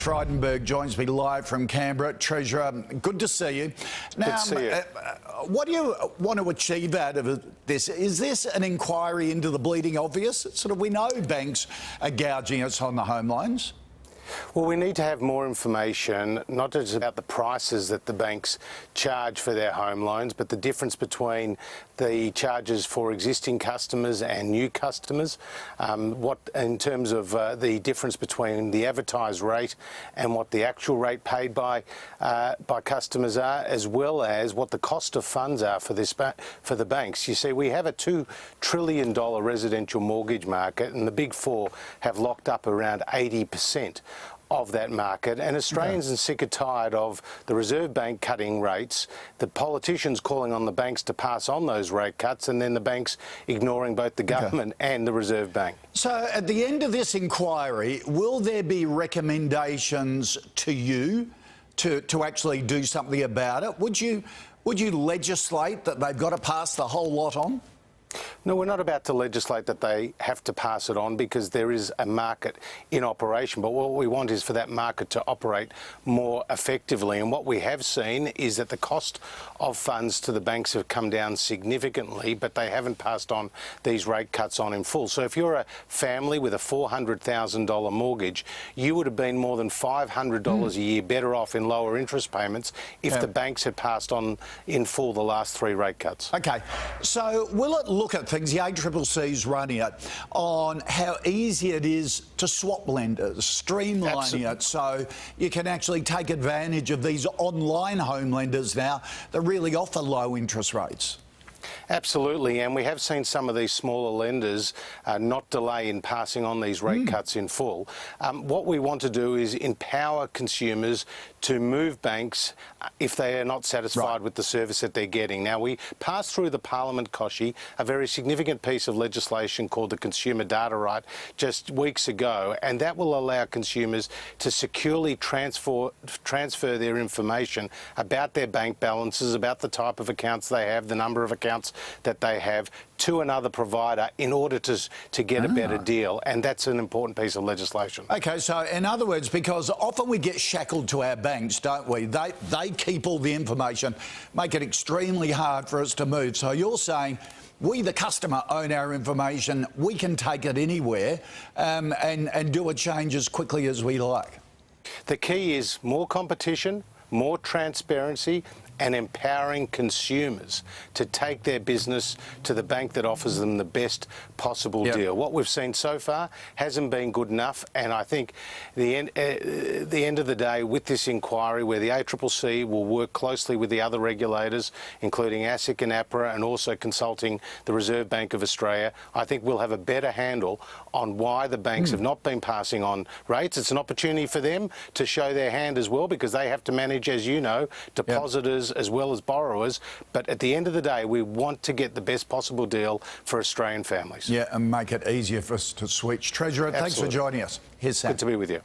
Frydenberg joins me live from Canberra. Treasurer, good to see you. Now, good to see you. What do you want to achieve out of this? Is this an inquiry into the bleeding obvious? Sort of, we know banks are gouging us on the home loans. Well, we need to have more information, not just about the prices that the banks charge for their home loans, but the difference between the charges for existing customers and new customers. What, in terms of the difference between the advertised rate and what the actual rate paid by customers are, as well as what the cost of funds are for the banks. You see, we have a $2 trillion residential mortgage market, and the Big Four have locked up around 80% of that market, and Australians are sick and tired of the Reserve Bank cutting rates, the politicians calling on the banks to pass on those rate cuts, and then the banks ignoring both the government and the Reserve Bank. So at the end of this inquiry, will there be recommendations to you to actually do something about it? Would you legislate that they've got to pass the whole lot on? No, we're not about to legislate that they have to pass it on, because there is a market in operation. But what we want is for that market to operate more effectively. And what we have seen is that the cost of funds to the banks have come down significantly, but they haven't passed on these rate cuts on in full. So if you're a family with a $400,000 mortgage, you would have been more than $500 a year better off in lower interest payments if the banks had passed on in full the last 3 rate cuts. OK, so will it look at things, the ACCC's running it, on how easy it is to swap lenders, streamlining it so you can actually take advantage of these online home lenders now that really offer low interest rates? Absolutely, and we have seen some of these smaller lenders not delay in passing on these rate cuts in full. What we want to do is empower consumers to move banks if they are not satisfied with the service that they're getting. Now, we passed through the Parliament, Koch, a very significant piece of legislation called the Consumer Data Right just weeks ago, and that will allow consumers to securely transfer their information about their bank balances, about the type of accounts they have, the number of accounts that they have, to another provider in order to get a better deal, and that's an important piece of legislation. OK, so in other words, because often we get shackled to our banks, don't we? They keep all the information, make it extremely hard for us to move. So you're saying we, the customer, own our information, we can take it anywhere and do a change as quickly as we like. The key is more competition, more transparency, and empowering consumers to take their business to the bank that offers them the best possible deal. What we've seen so far hasn't been good enough, and I think the end of the day, with this inquiry, where the ACCC will work closely with the other regulators, including ASIC and APRA, and also consulting the Reserve Bank of Australia, I think we'll have a better handle on why the banks have not been passing on rates. It's an opportunity for them to show their hand as well, because they have to manage, as you know, depositors as well as borrowers. But at the end of the day, we want to get the best possible deal for Australian families. Yeah, and make it easier for us to switch. Treasurer, thanks for joining us. Here's Sam. Good to be with you.